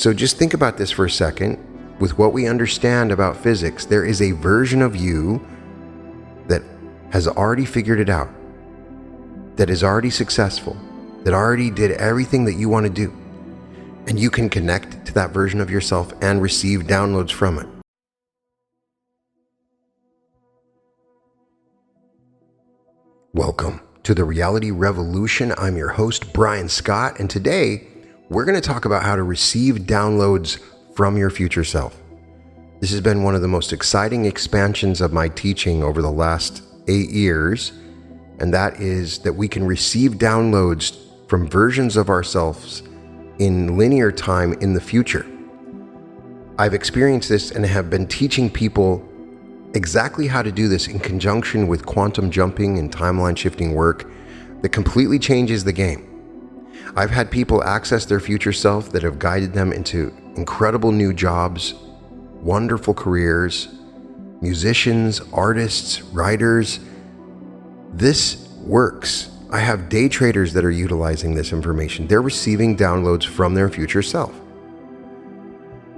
So just think about this for a second. With what we understand about physics, there is a version of you that has already figured it out, that is already successful, that already did everything that you want to do. And you can connect to that version of yourself and receive downloads from it. Welcome to the Reality Revolution. I'm your host, Brian Scott, and today we're going to talk about how to receive downloads from your future self. This has been one of the most exciting expansions of my teaching over the last 8 years, and that is that we can receive downloads from versions of ourselves in linear time in the future. I've experienced this and have been teaching people exactly how to do this in conjunction with quantum jumping and timeline shifting work that completely changes the game. I've had people access their future self that have guided them into incredible new jobs, wonderful careers, musicians, artists, writers. This works. I have day traders that are utilizing this information. They're receiving downloads from their future self.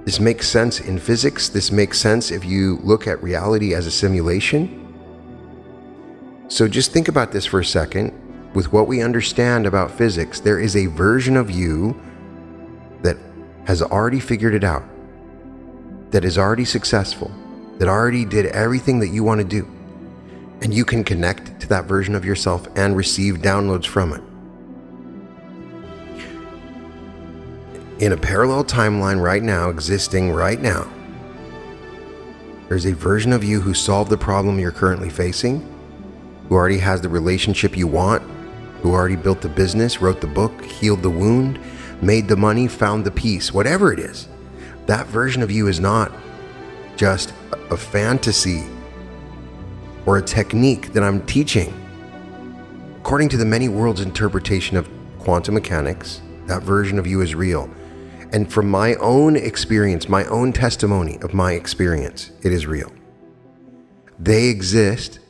This makes sense in physics. This makes sense if you look at reality as a simulation. So just think about this for a second. With what we understand about physics, there is a version of you that has already figured it out, that is already successful, that already did everything that you want to do. And you can connect to that version of yourself and receive downloads from it. In a parallel timeline right now, existing right now, there's a version of you who solved the problem you're currently facing, who already has the relationship you want, who already built the business, wrote the book, healed the wound, made the money, found the peace, whatever it is. That version of you is not just a fantasy or a technique that I'm teaching. According to the many worlds interpretation of quantum mechanics, that version of you is real. And from my own experience, my own testimony of my experience, it is real. They exist.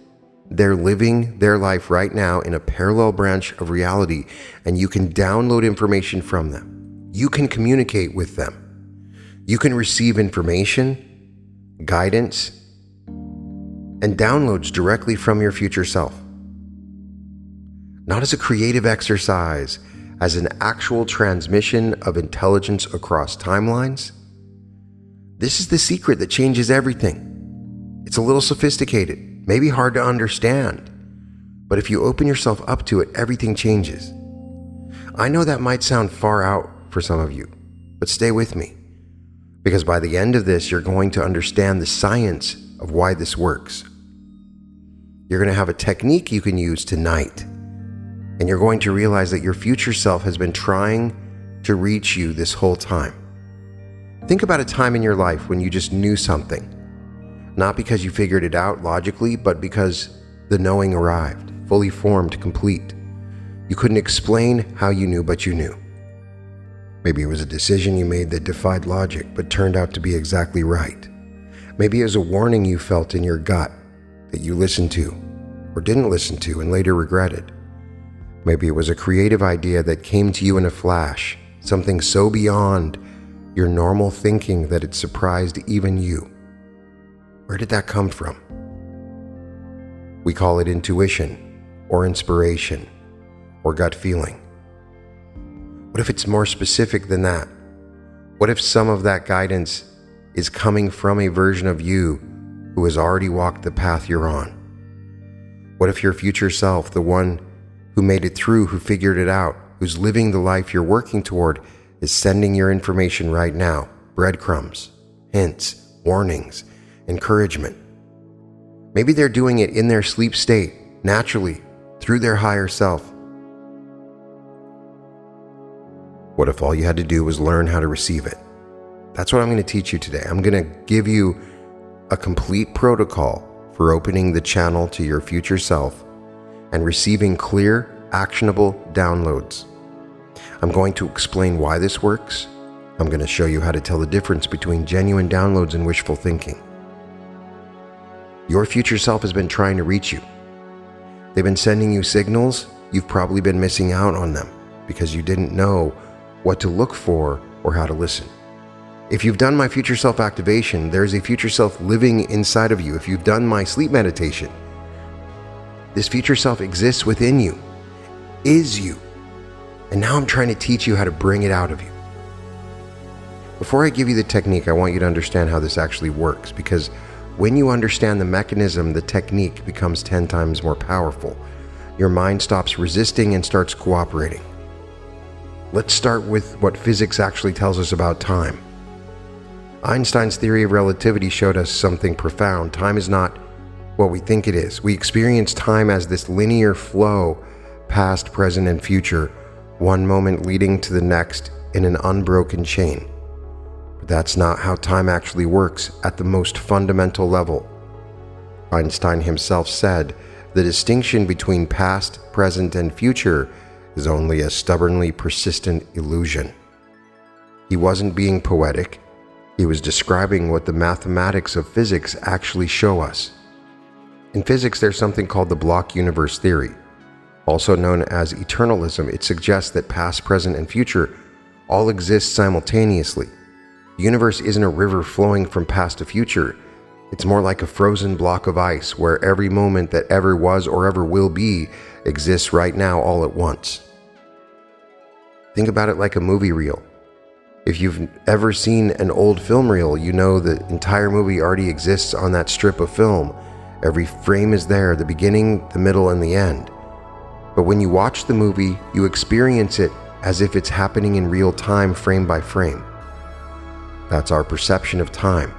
They're living their life right now in a parallel branch of reality, and you can download information from them. You can communicate with them. You can receive information, guidance, and downloads directly from your future self. Not as a creative exercise, as an actual transmission of intelligence across timelines. This is the secret that changes everything. It's a little sophisticated, maybe hard to understand, but if you open yourself up to it, everything changes. I know that might sound far out for some of you, but stay with me, because by the end of this, you're going to understand the science of why this works. You're going to have a technique you can use tonight, and you're going to realize that your future self has been trying to reach you this whole time. Think about a time in your life when you just knew something. Not because you figured it out logically, but because the knowing arrived, fully formed, complete. You couldn't explain how you knew, but you knew. Maybe it was a decision you made that defied logic, but turned out to be exactly right. Maybe it was a warning you felt in your gut that you listened to, or didn't listen to, and later regretted. Maybe it was a creative idea that came to you in a flash, something so beyond your normal thinking that it surprised even you. Where did that come from? We call it intuition, or inspiration, or gut feeling. What if it's more specific than that? What if some of that guidance is coming from a version of you who has already walked the path you're on? What if your future self, the one who made it through, who figured it out, who's living the life you're working toward, is sending your information right now? Breadcrumbs, hints, warnings, encouragement. Maybe they're doing it in their sleep state, naturally, through their higher self. What if all you had to do was learn how to receive it? That's what I'm going to teach you today. I'm going to give you a complete protocol for opening the channel to your future self and receiving clear, actionable downloads. I'm going to explain why this works. I'm going to show you how to tell the difference between genuine downloads and wishful thinking. Your future self has been trying to reach you. They've been sending you signals. You've probably been missing out on them because you didn't know what to look for or how to listen. If you've done my future self activation, there's a future self living inside of you. If you've done my sleep meditation, this future self exists within you, is you. And now I'm trying to teach you how to bring it out of you. Before I give you the technique, I want you to understand how this actually works, because when you understand the mechanism, the technique becomes 10 times more powerful. Your mind stops resisting and starts cooperating. Let's start with what physics actually tells us about time. Einstein's theory of relativity showed us something profound. Time is not what we think it is. We experience time as this linear flow, past, present, and future, one moment leading to the next in an unbroken chain. But that's not how time actually works at the most fundamental level. Einstein himself said, the distinction between past, present, and future is only a stubbornly persistent illusion. He wasn't being poetic. He was describing what the mathematics of physics actually show us. In physics, there's something called the block universe theory. Also known as eternalism, it suggests that past, present, and future all exist simultaneously. The universe isn't a river flowing from past to future. It's more like a frozen block of ice where every moment that ever was or ever will be exists right now all at once. Think about it like a movie reel. If you've ever seen an old film reel, you know the entire movie already exists on that strip of film. Every frame is there, the beginning, the middle, and the end. But when you watch the movie, you experience it as if it's happening in real time, frame by frame. That's our perception of time.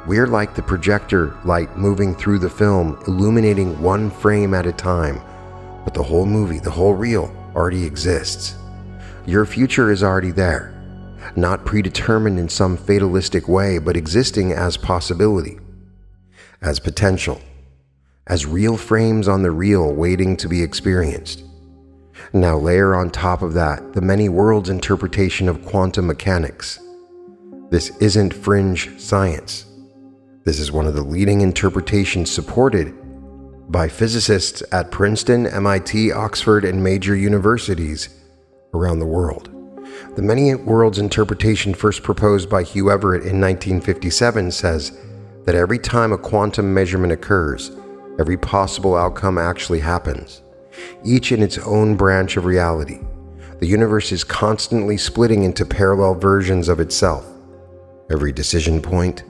We're like the projector light moving through the film, illuminating one frame at a time. But the whole movie, the whole reel, already exists. Your future is already there, not predetermined in some fatalistic way, but existing as possibility, as potential, as real frames on the reel waiting to be experienced. Now layer on top of that the many worlds interpretation of quantum mechanics. This isn't fringe science. This is one of the leading interpretations supported by physicists at Princeton, MIT, Oxford, and major universities around the world. The many worlds interpretation first proposed by Hugh Everett in 1957 says that every time a quantum measurement occurs, every possible outcome actually happens, each in its own branch of reality. The universe is constantly splitting into parallel versions of itself. Every decision point,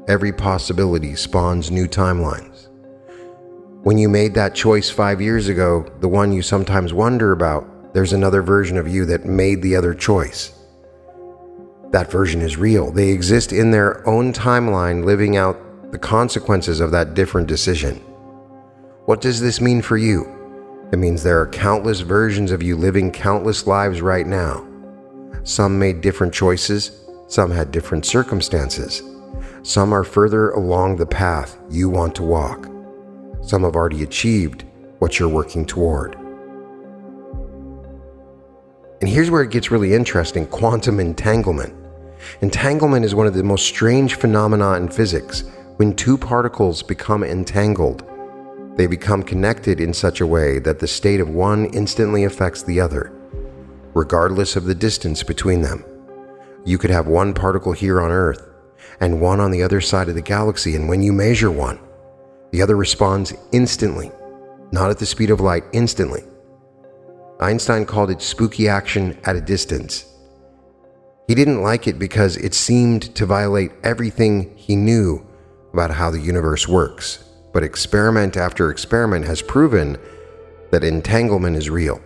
every possibility spawns new timelines. When you made that choice 5 years ago, the one you sometimes wonder about, there's another version of you that made the other choice. That version is real. They exist in their own timeline, living out the consequences of that different decision. What does this mean for you? It means there are countless versions of you living countless lives right now. Some made different choices. Some had different circumstances. Some are further along the path you want to walk. Some have already achieved what you're working toward. And here's where it gets really interesting: quantum entanglement. Entanglement is one of the most strange phenomena in physics. When two particles become entangled, they become connected in such a way that the state of one instantly affects the other, regardless of the distance between them. You could have one particle here on Earth and one on the other side of the galaxy, and when you measure one, the other responds instantly, not at the speed of light, instantly. Einstein called it spooky action at a distance. He didn't like it because it seemed to violate everything he knew about how the universe works. But experiment after experiment has proven that entanglement is real.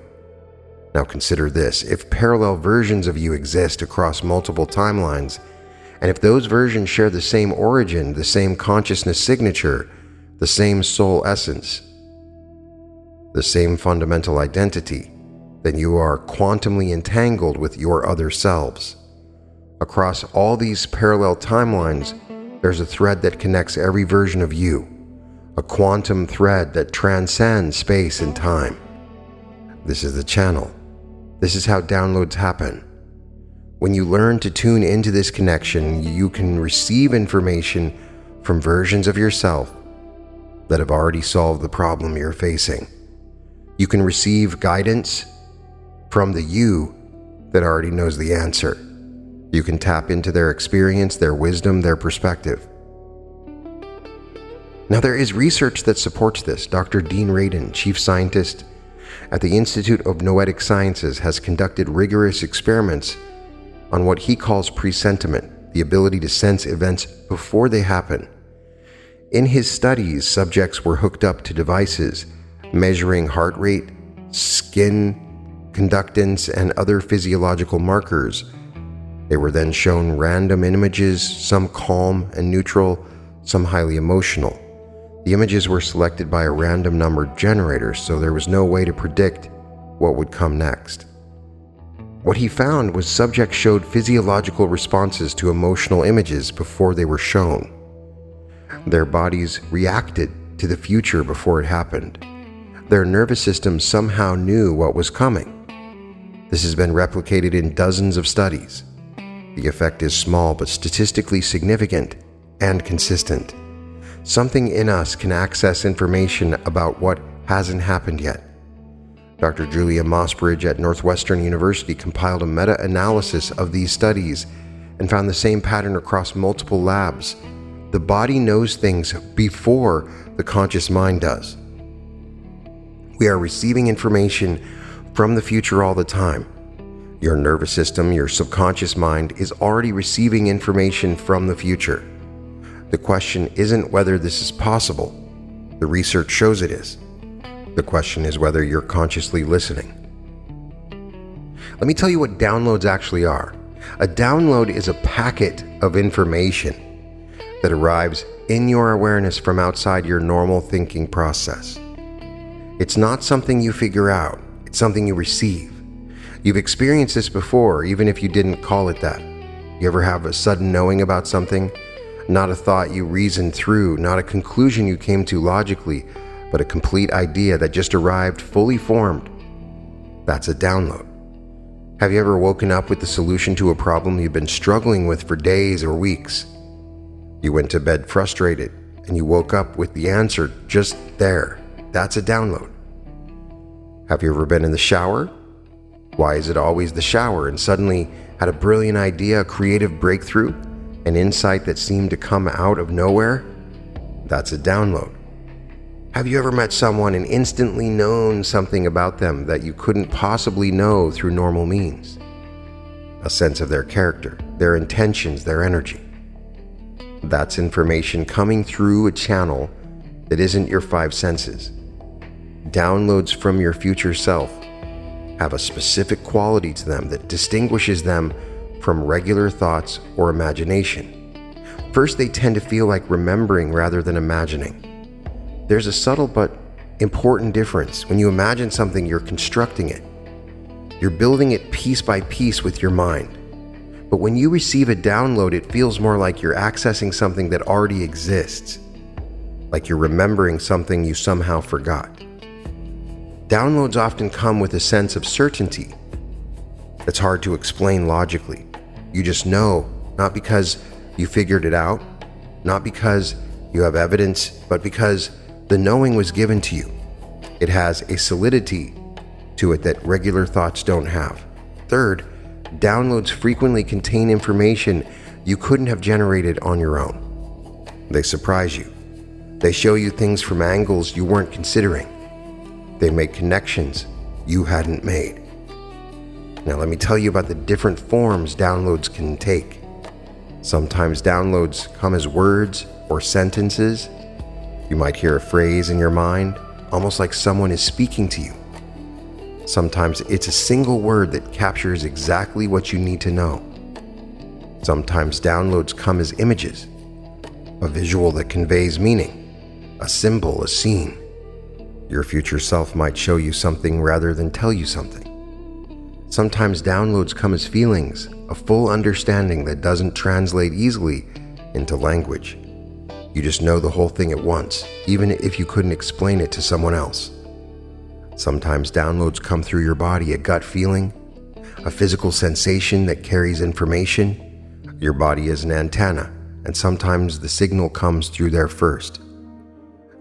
Now consider this: if parallel versions of you exist across multiple timelines, and if those versions share the same origin, the same consciousness signature, the same soul essence, the same fundamental identity, then you are quantumly entangled with your other selves. Across all these parallel timelines, there's a thread that connects every version of you, a quantum thread that transcends space and time. This is the channel. This is how downloads happen. When you learn to tune into this connection, you can receive information from versions of yourself that have already solved the problem you're facing. You can receive guidance from the you that already knows the answer. You can tap into their experience, their wisdom, their perspective. Now, there is research that supports this. Dr. Dean Radin, chief scientist at the Institute of Noetic Sciences, has conducted rigorous experiments on what he calls presentiment, the ability to sense events before they happen. In his studies, subjects were hooked up to devices measuring heart rate, skin conductance, and other physiological markers. They were then shown random images, some calm and neutral, some highly emotional. The images were selected by a random number generator, so there was no way to predict what would come next. What he found was subjects showed physiological responses to emotional images before they were shown. Their bodies reacted to the future before it happened. Their nervous system somehow knew what was coming. This has been replicated in dozens of studies. The effect is small but statistically significant and consistent. Something in us can access information about what hasn't happened yet. Dr. Julia Mossbridge at Northwestern University compiled a meta-analysis of these studies and found the same pattern across multiple labs. The body knows things before the conscious mind does. We are receiving information from the future all the time. Your nervous system, your subconscious mind, is already receiving information from the future. The question isn't whether this is possible. The research shows it is. The question is whether you're consciously listening. Let me tell you what downloads actually are. A download is a packet of information that arrives in your awareness from outside your normal thinking process. It's not something you figure out. It's something you receive. You've experienced this before, even if you didn't call it that. You ever have a sudden knowing about something? Not a thought you reasoned through, not a conclusion you came to logically, but a complete idea that just arrived fully formed. That's a download. Have you ever woken up with the solution to a problem you've been struggling with for days or weeks? You went to bed frustrated, and you woke up with the answer just there. That's a download. Have you ever been in the shower? Why is it always the shower, and suddenly had a brilliant idea, a creative breakthrough? An insight that seemed to come out of nowhere? That's a download. Have you ever met someone and instantly known something about them that you couldn't possibly know through normal means? A sense of their character, their intentions, their energy. That's information coming through a channel that isn't your five senses. Downloads from your future self have a specific quality to them that distinguishes them from regular thoughts or imagination. First, they tend to feel like remembering rather than imagining. There's a subtle but important difference. When you imagine something, you're constructing it. You're building it piece by piece with your mind. But when you receive a download, it feels more like you're accessing something that already exists, like you're remembering something you somehow forgot. Downloads often come with a sense of certainty that's hard to explain logically. You just know, not because you figured it out, not because you have evidence, but because the knowing was given to you. It has a solidity to it that regular thoughts don't have. Third, downloads frequently contain information you couldn't have generated on your own. They surprise you. They show you things from angles you weren't considering. They make connections you hadn't made. Now let me tell you about the different forms downloads can take. Sometimes downloads come as words or sentences. You might hear a phrase in your mind, almost like someone is speaking to you. Sometimes it's a single word that captures exactly what you need to know. Sometimes downloads come as images, a visual that conveys meaning, a symbol, a scene. Your future self might show you something rather than tell you something. Sometimes downloads come as feelings, a full understanding that doesn't translate easily into language. You just know the whole thing at once, even if you couldn't explain it to someone else. Sometimes downloads come through your body, a gut feeling, a physical sensation that carries information. Your body is an antenna, and sometimes the signal comes through there first.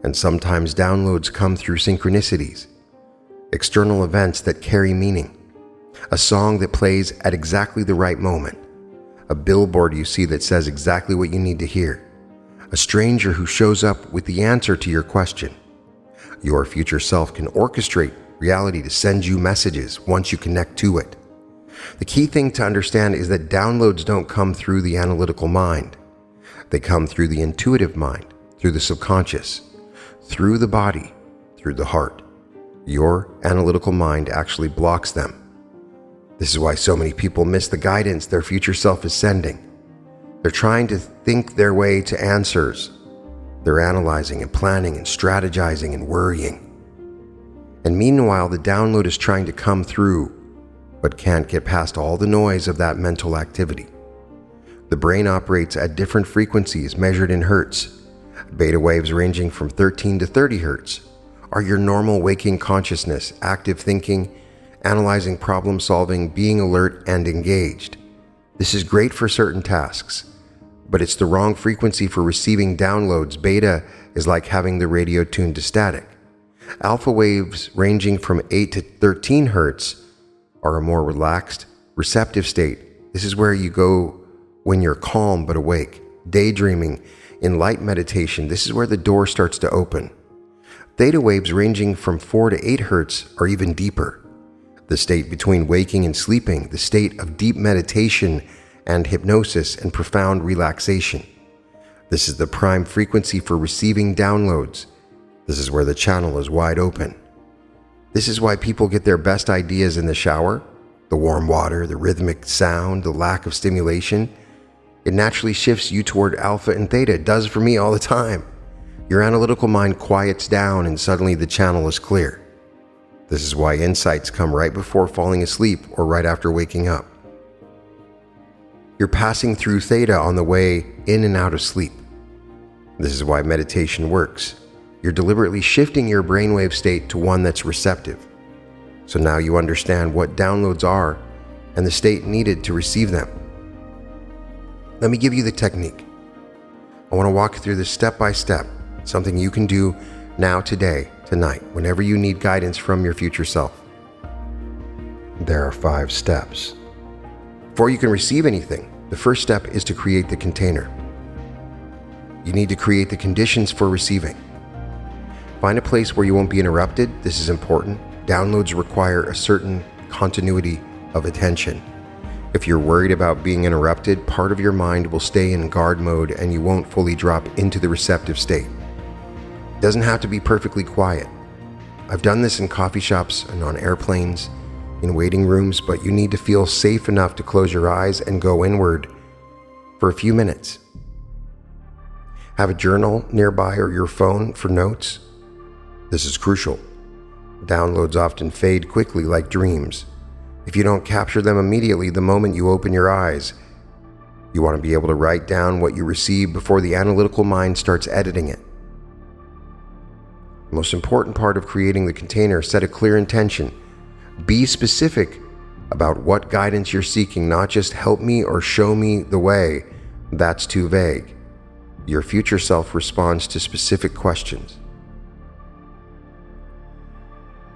And sometimes downloads come through synchronicities, external events that carry meaning. A song that plays at exactly the right moment, a billboard you see that says exactly what you need to hear, a stranger who shows up with the answer to your question. Your future self can orchestrate reality to send you messages once you connect to it. The key thing to understand is that downloads don't come through the analytical mind. They come through the intuitive mind, through the subconscious, through the body, through the heart. Your analytical mind actually blocks them. This is why so many people miss the guidance their future self is sending. They're trying to think their way to answers. They're analyzing and planning and strategizing and worrying. And meanwhile, the download is trying to come through, but can't get past all the noise of that mental activity. The brain operates at different frequencies measured in hertz. Beta waves ranging from 13 to 30 hertz are your normal waking consciousness, active thinking, analyzing, problem solving, being alert and engaged. This is great for certain tasks, but it's the wrong frequency for receiving downloads. Beta is like having the radio tuned to static. Alpha waves ranging from 8 to 13 hertz are a more relaxed, receptive state. This is where you go when you're calm but awake. Daydreaming, in light meditation, this is where the door starts to open. Theta waves ranging from 4 to 8 hertz are even deeper. The state between waking and sleeping, the state of deep meditation and hypnosis and profound relaxation. This is the prime frequency for receiving downloads. This is where the channel is wide open. This is why people get their best ideas in the shower. The warm water, the rhythmic sound, the lack of stimulation. It naturally shifts you toward alpha and theta. It does for me all the time. Your analytical mind quiets down and suddenly the channel is clear. This is why insights come right before falling asleep or right after waking up. You're passing through theta on the way in and out of sleep. This is why meditation works. You're deliberately shifting your brainwave state to one that's receptive. So now you understand what downloads are and the state needed to receive them. Let me give you the technique. I want to walk you through this step by step, something you can do now, today, tonight, whenever you need guidance from your future self. There are 5 steps. Before you can receive anything, the first step is to create the container. You need to create the conditions for receiving. Find a place where you won't be interrupted. This is important. Downloads require a certain continuity of attention. If you're worried about being interrupted, part of your mind will stay in guard mode and you won't fully drop into the receptive state. It doesn't have to be perfectly quiet. I've done this in coffee shops and on airplanes, in waiting rooms, but you need to feel safe enough to close your eyes and go inward for a few minutes. Have a journal nearby or your phone for notes. This is crucial. Downloads often fade quickly like dreams. If you don't capture them immediately the moment you open your eyes, you want to be able to write down what you receive before the analytical mind starts editing it. The most important part of creating the container, set a clear intention. Be specific about what guidance you're seeking, not just help me or show me the way. That's too vague. Your future self responds to specific questions.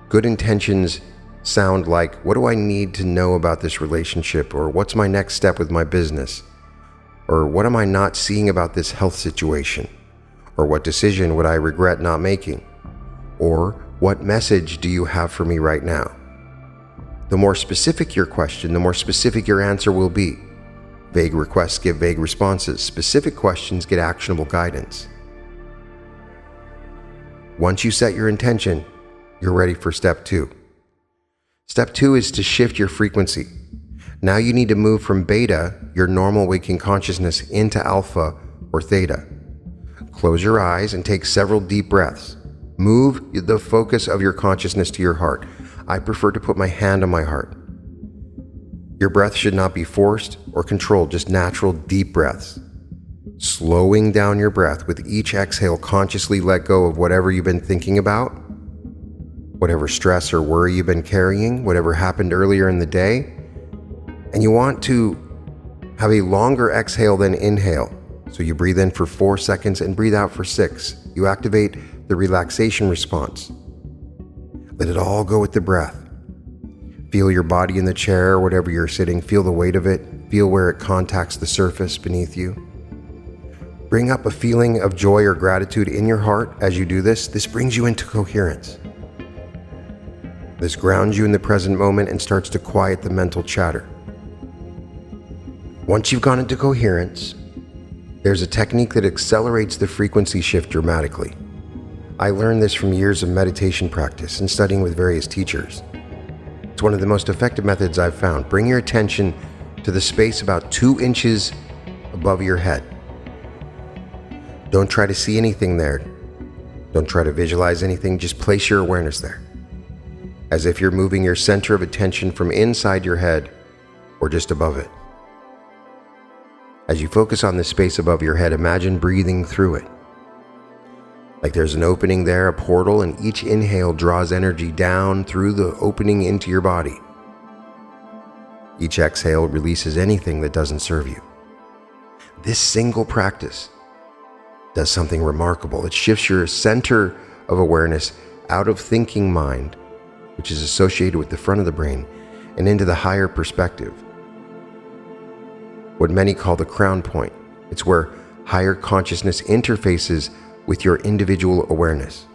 Good intentions sound like, what do I need to know about this relationship? Or what's my next step with my business? Or what am I not seeing about this health situation? Or what decision would I regret not making? Or what message do you have for me right now? The more specific your question, the more specific your answer will be. Vague requests give vague responses. Specific questions get actionable guidance. Once you set your intention, you're ready for step 2. Step 2 is to shift your frequency. Now you need to move from beta, your normal waking consciousness, into alpha or theta. Close your eyes and take several deep breaths. Move the focus of your consciousness to your heart. I prefer to put my hand on my heart. Your breath should not be forced or controlled, just natural deep breaths. Slowing down your breath with each exhale, consciously let go of whatever you've been thinking about, whatever stress or worry you've been carrying, whatever happened earlier in the day. And you want to have a longer exhale than inhale. So you breathe in for 4 seconds and breathe out for 6. You activate the relaxation response. Let it all go with the breath. Feel your body in the chair or whatever you're sitting. Feel the weight of it. feel where it contacts the surface beneath you. Bring up a feeling of joy or gratitude in your heart as you do this. This brings you into coherence. This grounds you in the present moment and starts to quiet the mental chatter. Once you've gone into coherence, there's a technique that accelerates the frequency shift dramatically. I learned this from years of meditation practice and studying with various teachers. It's one of the most effective methods I've found. Bring your attention to the space about 2 inches above your head. Don't try to see anything there. Don't try to visualize anything. Just place your awareness there, as if you're moving your center of attention from inside your head or just above it. As you focus on the space above your head, imagine breathing through it. Like there's an opening there, a portal, and each inhale draws energy down through the opening into your body. Each exhale releases anything that doesn't serve you. This single practice does something remarkable. It shifts your center of awareness out of thinking mind, which is associated with the front of the brain, and into the higher perspective, what many call the crown point. It's where higher consciousness interfaces with your individual awareness.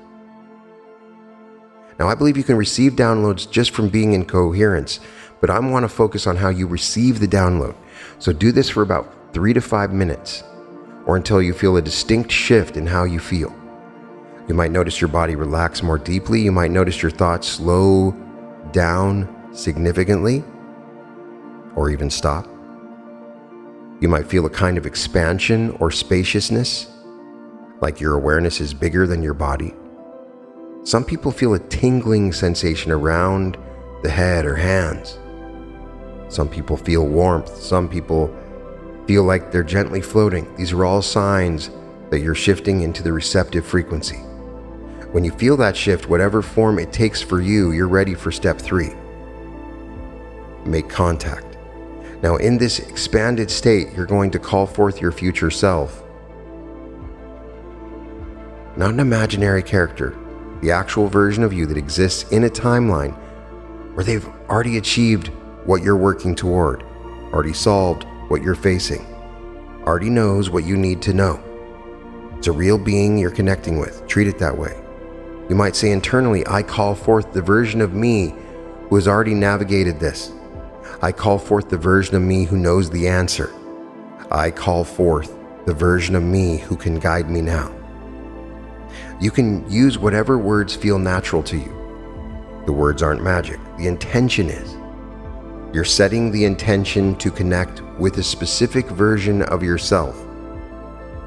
Now, I believe you can receive downloads just from being in coherence, but I want to focus on how you receive the download. So do this for about 3 to 5 minutes, or until you feel a distinct shift in how you feel. You might notice your body relax more deeply. You might notice your thoughts slow down significantly, or even stop. You might feel a kind of expansion or spaciousness, like your awareness is bigger than your body. Some people feel a tingling sensation around the head or hands. Some people feel warmth. Some people feel like they're gently floating. These are all signs that you're shifting into the receptive frequency. When you feel that shift, whatever form it takes for you, you're ready for step 3. Make contact. Now, in this expanded state, you're going to call forth your future self. Not an imaginary character, the actual version of you that exists in a timeline where they've already achieved what you're working toward, already solved what you're facing, already knows what you need to know. It's a real being you're connecting with. Treat it that way. You might say internally, I call forth the version of me who has already navigated this. I call forth the version of me who knows the answer. I call forth the version of me who can guide me now. You can use whatever words feel natural to you. The words aren't magic. The intention is. You're setting the intention to connect with a specific version of yourself,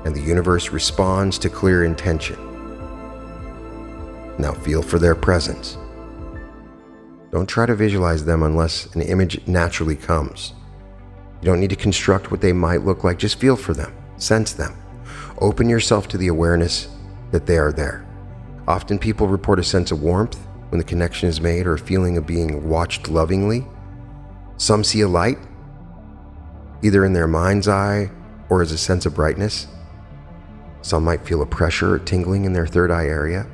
and the universe responds to clear intention. Now feel for their presence. Don't try to visualize them unless an image naturally comes. You don't need to construct what they might look like. Just feel for them. Sense them. Open yourself to the awareness that they are there. Often people report a sense of warmth when the connection is made, or a feeling of being watched lovingly. Some see a light, either in their mind's eye or as a sense of brightness. Some might feel a pressure or tingling in their third eye area.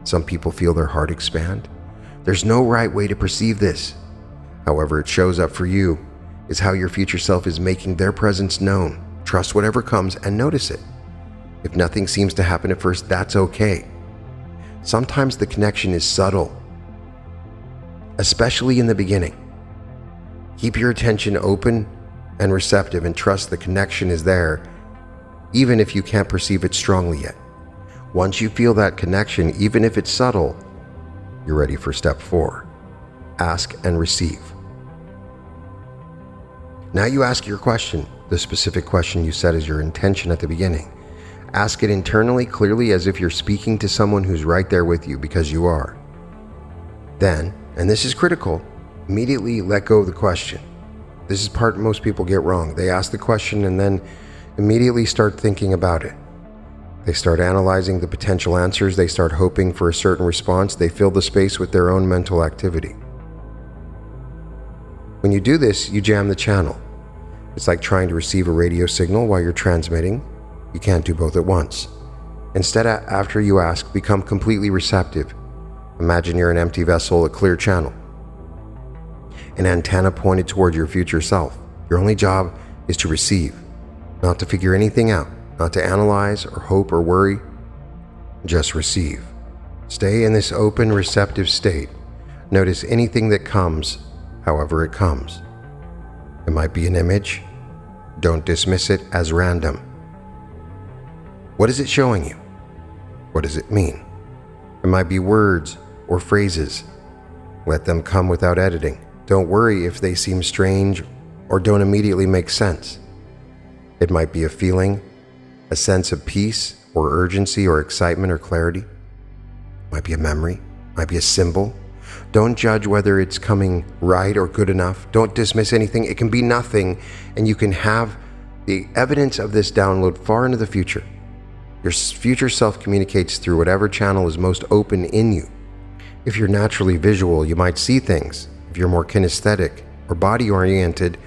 Some people feel their heart expand. There's no right way to perceive this. However it shows up for you is how your future self is making their presence known. Trust whatever comes and notice it. If nothing seems to happen at first, that's okay. Sometimes the connection is subtle, especially in the beginning. Keep your attention open and receptive and trust the connection is there, even if you can't perceive it strongly yet. Once you feel that connection, even if it's subtle, you're ready for step 4. Ask and receive. Now you ask your question, the specific question you set as your intention at the beginning. Ask it internally, clearly, as if you're speaking to someone who's right there with you, because you are. Then, and this is critical, immediately let go of the question. This is part most people get wrong. They ask the question and then immediately start thinking about it. They start analyzing the potential answers. They start hoping for a certain response. They fill the space with their own mental activity. When you do this, you jam the channel. It's like trying to receive a radio signal while you're transmitting. You can't do both at once. Instead, after you ask, become completely receptive. Imagine you're an empty vessel, a clear channel. an antenna pointed toward your future self. Your only job is to receive, not to figure anything out, not to analyze or hope or worry. Just receive. Stay in this open, receptive state. Notice anything that comes, however it comes. It might be an image. Don't dismiss it as random. What is it showing you? What does it mean? It might be words or phrases. Let them come without editing. Don't worry if they seem strange or don't immediately make sense. It might be a feeling, a sense of peace or urgency or excitement or clarity. It might be a memory, it might be a symbol. Don't judge whether it's coming right or good enough. Don't dismiss anything. It can be nothing, and you can have the evidence of this download far into the future. Your future self communicates through whatever channel is most open in you. If you're naturally visual, you might see things. If you're more kinesthetic or body-oriented,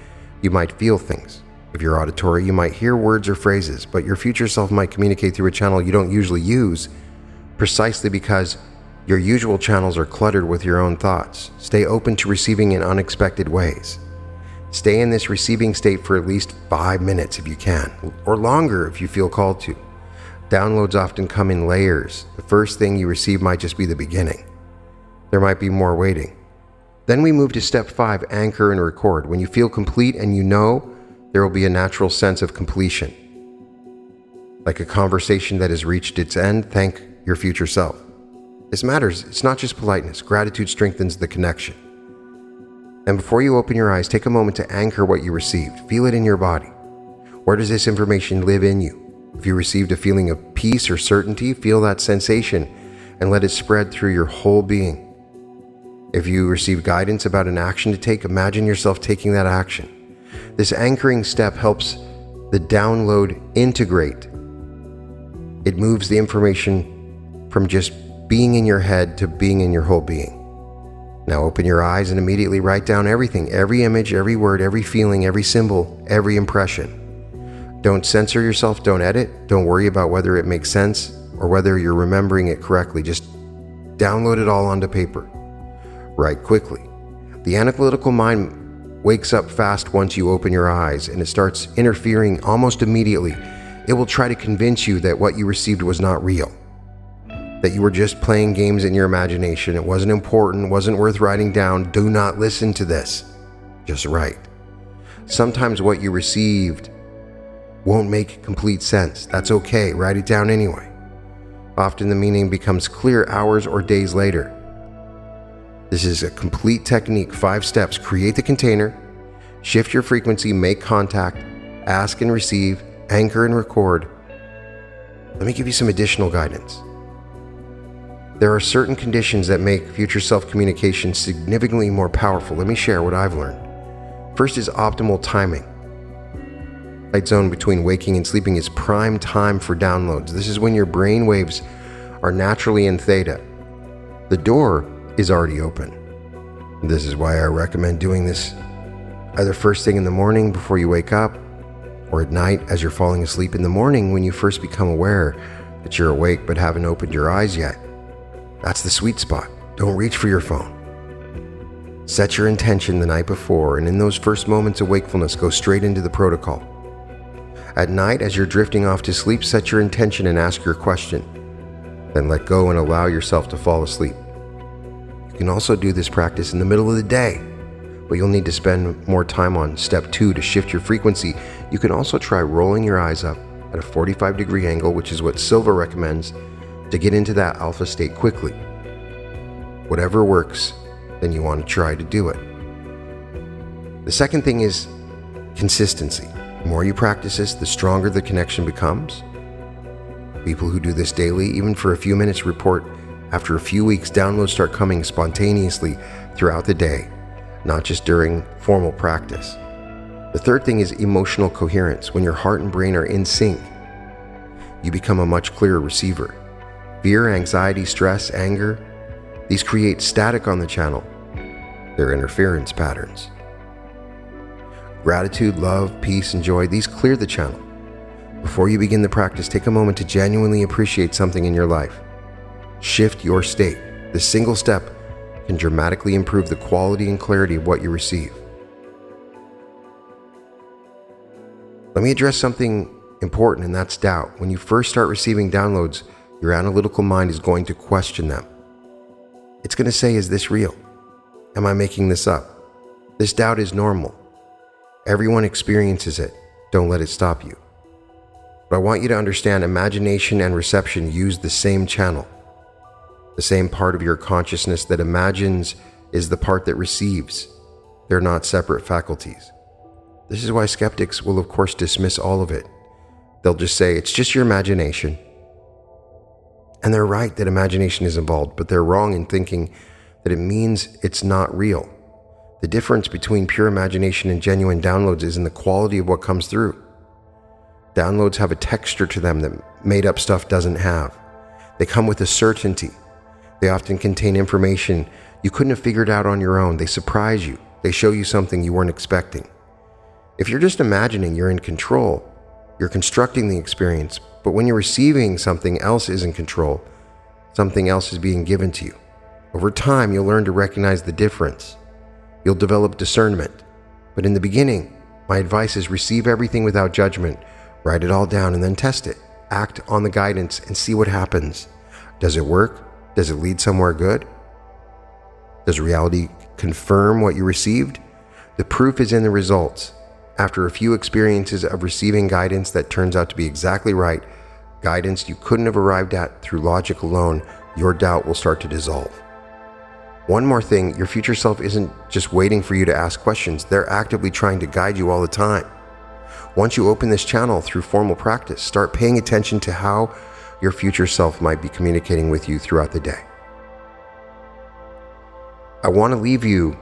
you might feel things. If you're auditory, you might hear words or phrases, but your future self might communicate through a channel you don't usually use, precisely because your usual channels are cluttered with your own thoughts. Stay open to receiving in unexpected ways. Stay in this receiving state for at least 5 minutes if you can, or longer if you feel called to. Downloads often come in layers. The first thing you receive might just be the beginning. There might be more waiting. Then we move to step 5, anchor and record. When you feel complete and you know, there will be a natural sense of completion. Like a conversation that has reached its end, thank your future self. This matters. It's not just politeness. Gratitude strengthens the connection. And before you open your eyes, take a moment to anchor what you received. Feel it in your body. Where does this information live in you? If you received a feeling of peace or certainty, feel that sensation and let it spread through your whole being. If you receive guidance about an action to take, imagine yourself taking that action. This anchoring step helps the download integrate. It moves the information from just being in your head to being in your whole being. Now open your eyes and immediately write down everything, every image, every word, every feeling, every symbol, every impression. Don't censor yourself, don't edit, don't worry about whether it makes sense or whether you're remembering it correctly. Just download it all onto paper. Write quickly. The analytical mind wakes up fast once you open your eyes, and it starts interfering almost immediately. It will try to convince you that what you received was not real, that you were just playing games in your imagination. It wasn't important, wasn't worth writing down. Do not listen to this. Just write. Sometimes what you received won't make complete sense. That's okay. Write it down anyway. Often the meaning becomes clear hours or days later. This is a complete technique. 5 steps. Create the container, shift your frequency, make contact, ask and receive, anchor and record. Let me give you some additional guidance. There are certain conditions that make future self-communication significantly more powerful. Let me share what I've learned. First is optimal timing. Light zone between waking and sleeping is prime time for downloads. This is when your brain waves are naturally in theta. The door is already open. This is why I recommend doing this either first thing in the morning before you wake up, or at night as you're falling asleep. In the morning when you first become aware that you're awake but haven't opened your eyes yet. That's the sweet spot. Don't reach for your phone. Set your intention the night before, and in those first moments of wakefulness, go straight into the protocol. At night, as you're drifting off to sleep, set your intention and ask your question. Then let go and allow yourself to fall asleep. You can also do this practice in the middle of the day, but you'll need to spend more time on step 2 to shift your frequency. You can also try rolling your eyes up at a 45-degree angle, which is what Silva recommends, to get into that alpha state quickly. Whatever works, then you want to try to do it. The second thing is consistency. The more you practice this, the stronger the connection becomes. People who do this daily, even for a few minutes, report after a few weeks, downloads start coming spontaneously throughout the day, not just during formal practice. The third thing is emotional coherence. When your heart and brain are in sync, you become a much clearer receiver. Fear, anxiety, stress, anger, these create static on the channel. They're interference patterns. Gratitude, love, peace, and joy, these clear the channel. Before you begin the practice, take a moment to genuinely appreciate something in your life. Shift your state. This single step can dramatically improve the quality and clarity of what you receive. Let me address something important, and that's doubt. When you first start receiving downloads, your analytical mind is going to question them. It's going to say, is this real? Am I making this up? This doubt is normal. Everyone experiences it. Don't let it stop you. But I want you to understand, imagination and reception use the same channel. The same part of your consciousness that imagines is the part that receives. They're not separate faculties. This is why skeptics will, of course, dismiss all of it. They'll just say, it's just your imagination. And they're right that imagination is involved, but they're wrong in thinking that it means it's not real. The difference between pure imagination and genuine downloads is in the quality of what comes through. Downloads have a texture to them that made-up stuff doesn't have. They come with a certainty. They often contain information you couldn't have figured out on your own. They surprise you. They show you something you weren't expecting. If you're just imagining, you're in control. You're constructing the experience, but when you're receiving, something else is in control. Something else is being given to you. Over time, you'll learn to recognize the difference. You'll develop discernment. But in the beginning, my advice is receive everything without judgment. Write it all down and then test it. Act on the guidance and see what happens. Does it work? Does it lead somewhere good? Does reality confirm what you received? The proof is in the results. After a few experiences of receiving guidance that turns out to be exactly right, guidance you couldn't have arrived at through logic alone, your doubt will start to dissolve. One more thing, your future self isn't just waiting for you to ask questions. They're actively trying to guide you all the time. Once you open this channel through formal practice, start paying attention to how your future self might be communicating with you throughout the day. I want to leave you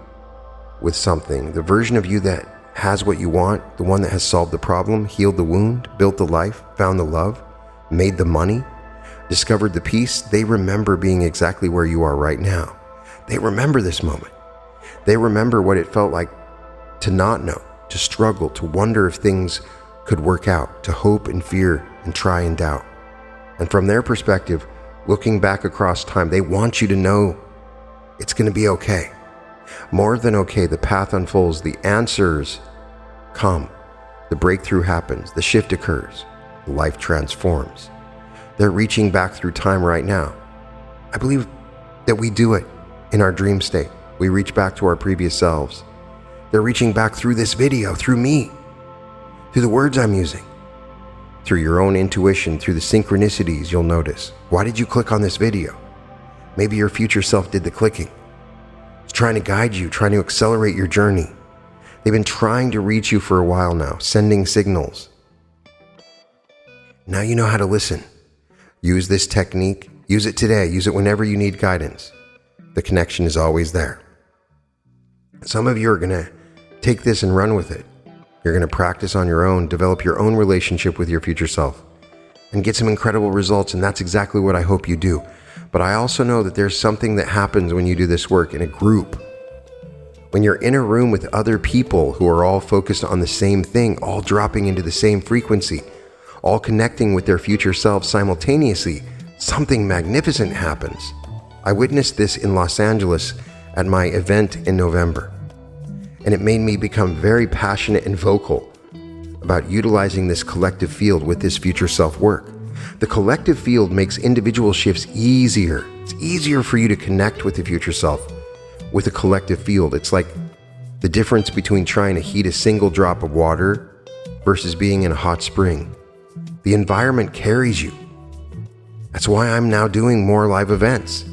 with something, the version of you that has what you want, the one that has solved the problem, healed the wound, built the life, found the love, made the money, discovered the peace. They remember being exactly where you are right now. They remember this moment. They remember what it felt like to not know, to struggle, to wonder if things could work out, to hope and fear and try and doubt. And from their perspective, looking back across time, they want you to know it's going to be okay. More than okay, the path unfolds, the answers come, the breakthrough happens, the shift occurs, life transforms. They're reaching back through time right now. I believe that we do it in our dream state. We reach back to our previous selves. They're reaching back through this video, through me, through the words I'm using, through your own intuition, through the synchronicities you'll notice. Why did you click on this video? Maybe your future self did the clicking. It's trying to guide you, trying to accelerate your journey. They've been trying to reach you for a while now, sending signals. Now you know how to listen. Use this technique. Use it today. Use it whenever you need guidance. The connection is always there. Some of you are going to take this and run with it. You're going to practice on your own, develop your own relationship with your future self, and get some incredible results, and that's exactly what I hope you do. But I also know that there's something that happens when you do this work in a group. When you're in a room with other people who are all focused on the same thing, all dropping into the same frequency, all connecting with their future selves simultaneously, something magnificent happens. I witnessed this in Los Angeles at my event in November, and it made me become very passionate and vocal about utilizing this collective field with this future self work. The collective field makes individual shifts easier. It's easier for you to connect with the future self with a collective field. It's like the difference between trying to heat a single drop of water versus being in a hot spring. The environment carries you. That's why I'm now doing more live events,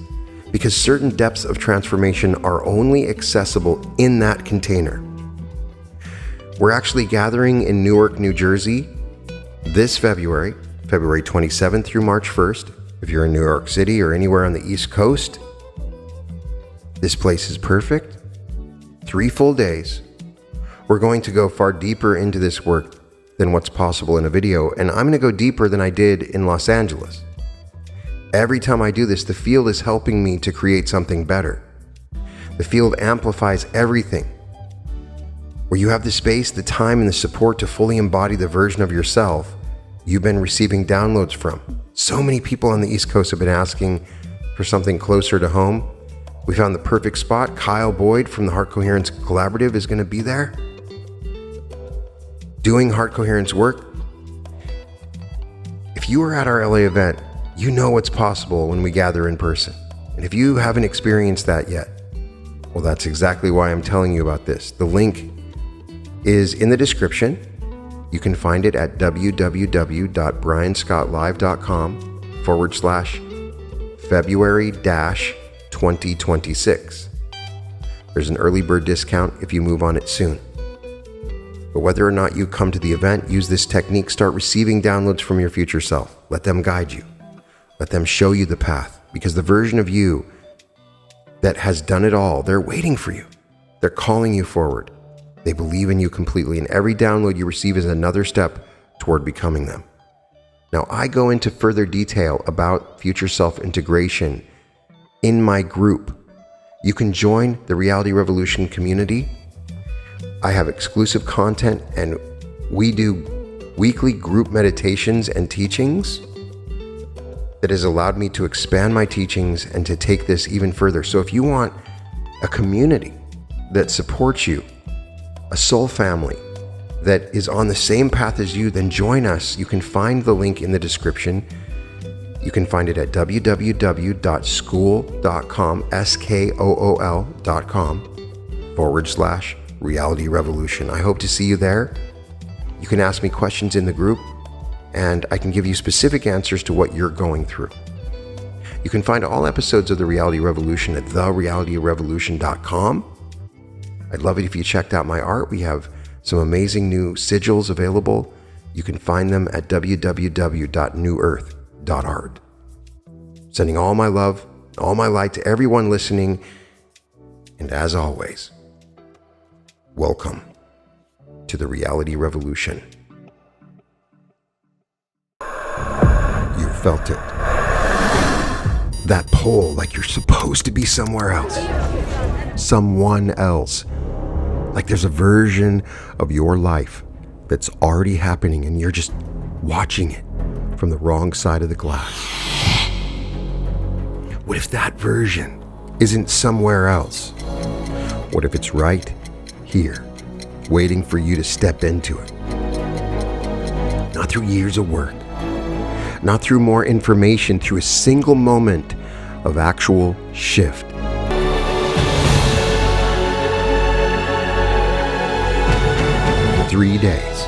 because certain depths of transformation are only accessible in that container. We're actually gathering in Newark, New Jersey this February 27th through March 1st. If you're in New York City or anywhere on the East Coast, this place is perfect. 3 full days. We're going to go far deeper into this work than what's possible in a video, and I'm going to go deeper than I did in Los Angeles. Every time I do this, the field is helping me to create something better. The field amplifies everything. Where you have the space, the time, and the support to fully embody the version of yourself you've been receiving downloads from. So many people on the East Coast have been asking for something closer to home. We found the perfect spot. Kyle Boyd from the Heart Coherence Collaborative is going to be there doing heart coherence work. If you were at our LA event, you know what's possible when we gather in person. And if you haven't experienced that yet, well, that's exactly why I'm telling you about this. The link is in the description. You can find it at www.brianscottlive.com/February-2026. There's an early bird discount if you move on it soon. But whether or not you come to the event, use this technique. Start receiving downloads from your future self. Let them guide you. Let them show you the path. Because the version of you that has done it all, they're waiting for you. They're calling you forward. They believe in you completely. And every download you receive is another step toward becoming them. Now, I go into further detail about future self integration in my group. You can join the Reality Revolution community. I have exclusive content, and we do weekly group meditations and teachings that has allowed me to expand my teachings and to take this even further. So if you want a community that supports you, a soul family that is on the same path as you, then join us. You can find the link in the description. You can find it at www.skool.com, SKOOL.com/Reality Revolution. I hope to see you there. You can ask me questions in the group, and I can give you specific answers to what you're going through. You can find all episodes of The Reality Revolution at therealityrevolution.com. I'd love it if you checked out my art. We have some amazing new sigils available. You can find them at www.newearth.art. Sending all my love, all my light to everyone listening. And as always, welcome to the Reality Revolution. You felt it. That pull, like you're supposed to be somewhere else. Someone else. Like there's a version of your life that's already happening and you're just watching it from the wrong side of the glass. What if that version isn't somewhere else? What if it's right here, waiting for you to step into it? Not through years of work, not through more information, through a single moment of actual shift. Three days,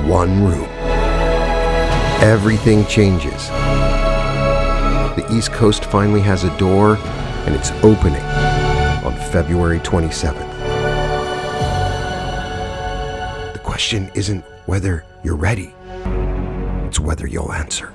one room. Everything changes. The East Coast finally has a door, and it's opening on February 27th. The question isn't whether you're ready, it's whether you'll answer.